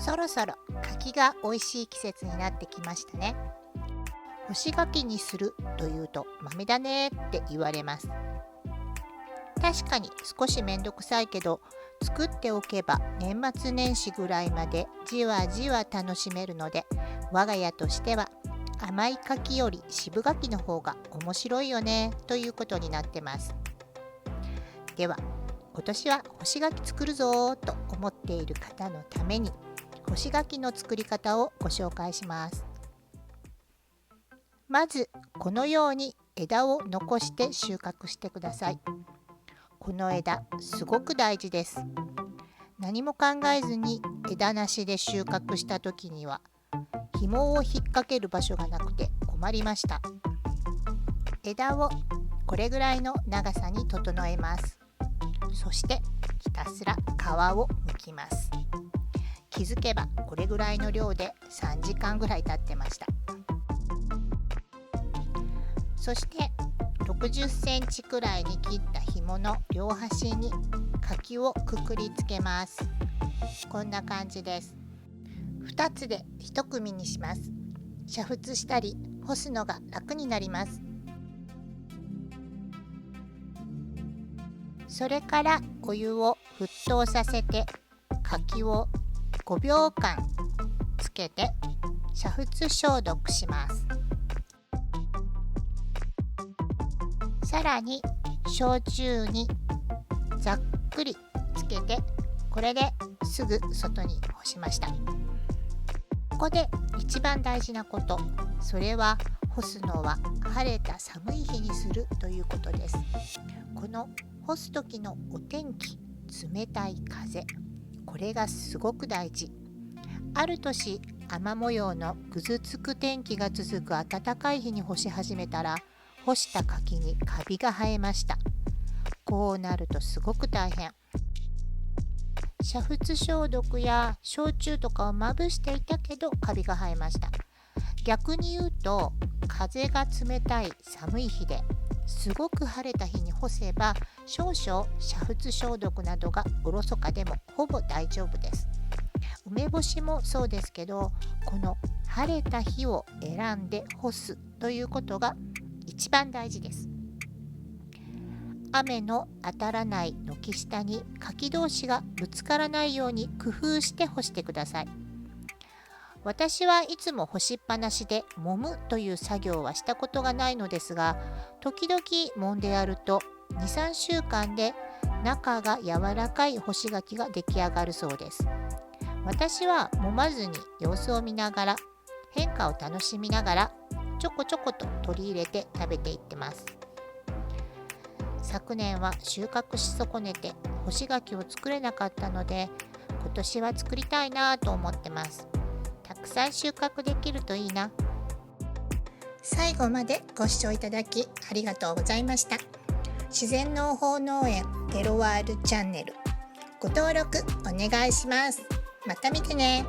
そろそろ柿が美味しい季節になってきましたね。干し柿にするというと豆だねって言われます。確かに少しめんどくさいけど、作っておけば年末年始ぐらいまでじわじわ楽しめるので、我が家としては甘い柿より渋柿の方が面白いよねということになってます。では今年は干し柿作るぞと思っている方のために、干し柿の作り方をご紹介します。まずこのように枝を残して収穫してください。この枝すごく大事です。何も考えずに枝なしで収穫した時には紐を引っ掛ける場所がなくて困りました。枝をこれぐらいの長さに整えます。そしてひたすら皮を剥きます。気づけばこれぐらいの量で3時間ぐらい経ってました。そして60センチくらいに切った紐の両端に柿をくくりつけます。こんな感じです。2つで1組にします。煮沸したり干すのが楽になります。それからお湯を沸騰させて柿を5秒間つけて煮沸消毒します。さらに焼酎にざっくりつけて、これですぐ外に干しました。ここで一番大事なこと、それは干すのは晴れた寒い日にするということです。この干す時のお天気、冷たい風、これがすごく大事。ある年、雨模様のぐずつく天気が続く暖かい日に干し始めたら、干した柿にカビが生えました。こうなるとすごく大変。煮沸消毒や焼酎とかをまぶしていたけどカビが生えました。逆に言うと、風が冷たい寒い日ですごく晴れた日に干せば、少々煮沸消毒などがおろそかでもほぼ大丈夫です。梅干しもそうですけど、この晴れた日を選んで干すということが一番大事です。雨の当たらない軒下に柿同士がぶつからないように工夫して干してください。私はいつも干しっぱなしで揉むという作業はしたことがないのですが、時々揉んでやると 2,3 週間で中が柔らかい干し柿が出来上がるそうです。私は揉まずに様子を見ながら、変化を楽しみながらちょこちょこと取り入れて食べていってます。昨年は収穫し損ねて干し柿を作れなかったので、今年は作りたいなと思ってます。たくさん収穫できるといいな。最後までご視聴いただきありがとうございました。自然農法農園テロワールチャンネル、ご登録お願いします。また見てね。